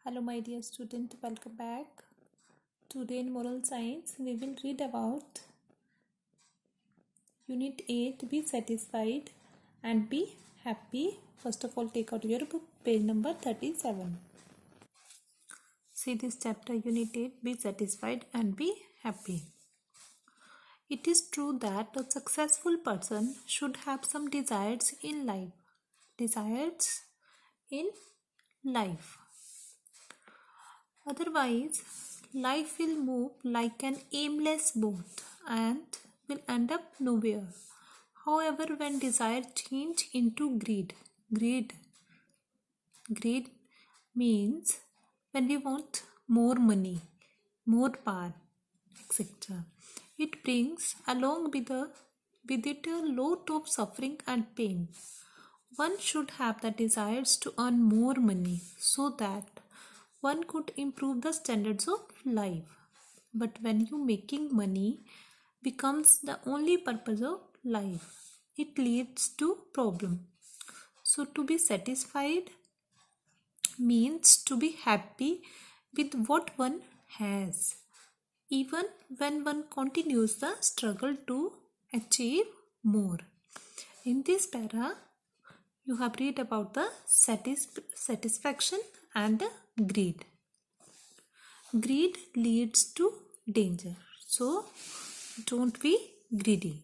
Hello my dear student, welcome back. Today in Moral Science we will read about Unit 8, Be Satisfied and Be Happy. First of all, take out your book, page number 37. See this chapter, Unit 8, Be Satisfied and Be Happy. It is true that a successful person should have some desires in life. Desires in life. Otherwise, life will move like an aimless boat and will end up nowhere. However, when desire change into greed means when we want more money, more power, etc. It brings along with it a lot of suffering and pain. One should have the desires to earn more money so that one could improve the standards of life. But when you making money becomes the only purpose of life, it leads to problem. So to be satisfied means to be happy with what one has, even when one continues the struggle to achieve more. In this para, you have read about the satisfaction and greed. Greed leads to danger. So, don't be greedy.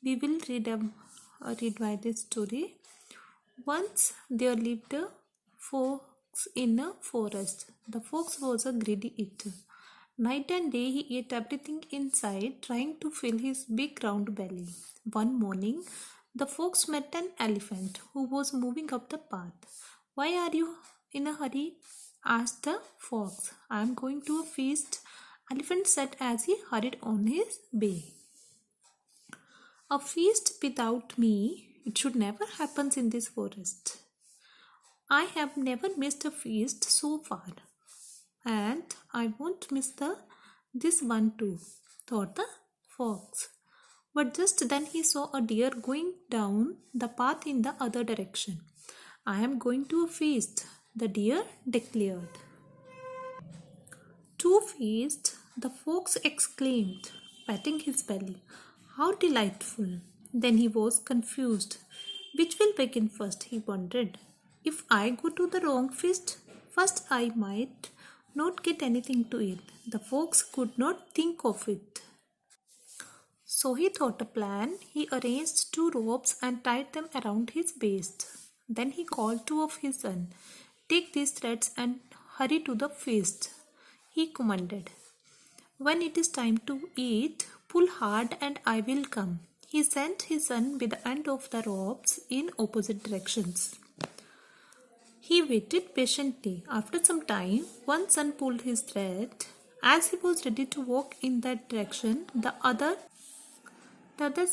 We will read by this story. Once there lived a fox in a forest. The fox was a greedy eater. Night and day he ate everything in sight, trying to fill his big round belly. One morning, the fox met an elephant who was moving up the path. "Why are you in a hurry?" asked the fox. "I am going to a feast," elephant said as he hurried on his way. "A feast without me? It should never happen in this forest. I have never missed a feast so far, and I won't miss this one too," thought the fox. But just then he saw a deer going down the path in the other direction. "I am going to a feast," the deer declared. "To feast?" the fox exclaimed, patting his belly. "How delightful!" Then he was confused. Which will begin first, he wondered. If I go to the wrong feast, first I might not get anything to eat. The fox could not think of it. So he thought a plan. He arranged 2 ropes and tied them around his waist. Then he called 2 of his sons. "Take these threads and hurry to the feast," he commanded. "When it is time to eat, pull hard and I will come." He sent his son with the end of the ropes in opposite directions. He waited patiently. After some time, one son pulled his thread. As he was ready to walk in that direction, the other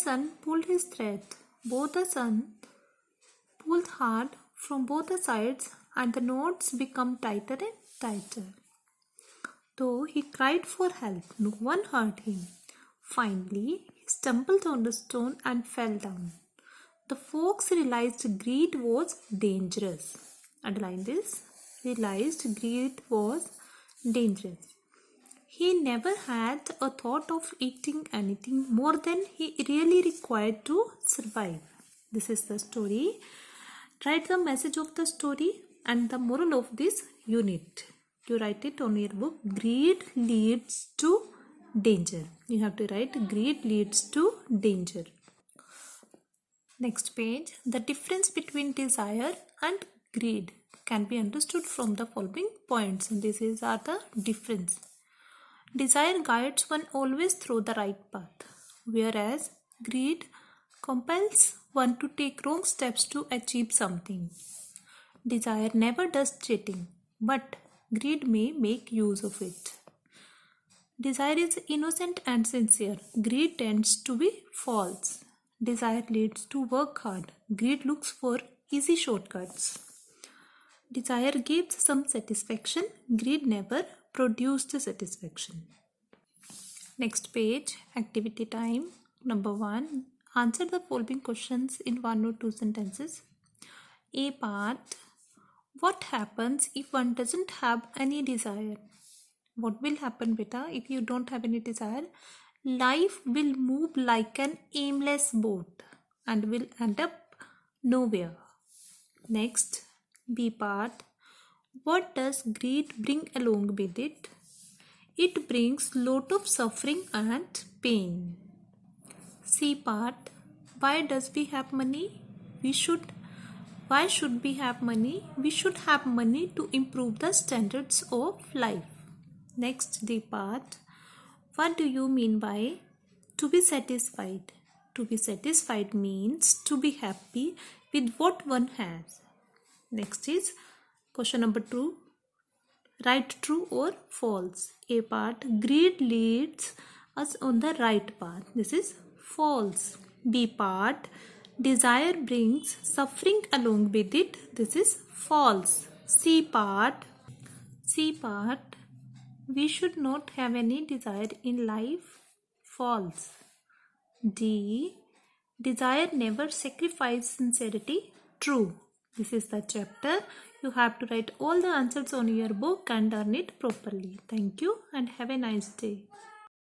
son pulled his thread. Both the sons pulled hard from both the sides and the knots became tighter and tighter. Though he cried for help, no one heard him. Finally, he stumbled on the stone and fell down. The fox realized greed was dangerous. Underline this. Realized greed was dangerous. He never had a thought of eating anything more than he really required to survive. This is the story. Write the message of the story and the moral of this unit. You write it on your book. Greed leads to danger. You have to write greed leads to danger. Next page. The difference between desire and greed can be understood from the following points. And these are the difference. Desire guides one always through the right path, whereas greed compels one to take wrong steps to achieve something. Desire never does cheating, but greed may make use of it. Desire is innocent and sincere. Greed tends to be false. Desire leads to work hard. Greed looks for easy shortcuts. Desire gives some satisfaction. Greed never produced satisfaction. Next page, activity time. Number 1. Answer the following questions in 1 or 2 sentences. A part. What happens if one doesn't have any desire? What will happen, beta, if you don't have any desire? Life will move like an aimless boat and will end up nowhere. Next, B part. What does greed bring along with it? It brings lot of suffering and pain. C part. Why does we have money? Why should we have money? We should have money to improve the standards of life. Next, D part. What do you mean by to be satisfied? To be satisfied means to be happy with what one has. Next is question number 2. Write true or false. A part. Greed leads us on the right path. This is false. B part. Desire brings suffering along with it. This is false. C part. We should not have any desire in life. False. D. Desire never sacrifices sincerity. True. This is the chapter. You have to write all the answers on your book and learn it properly. Thank you and have a nice day.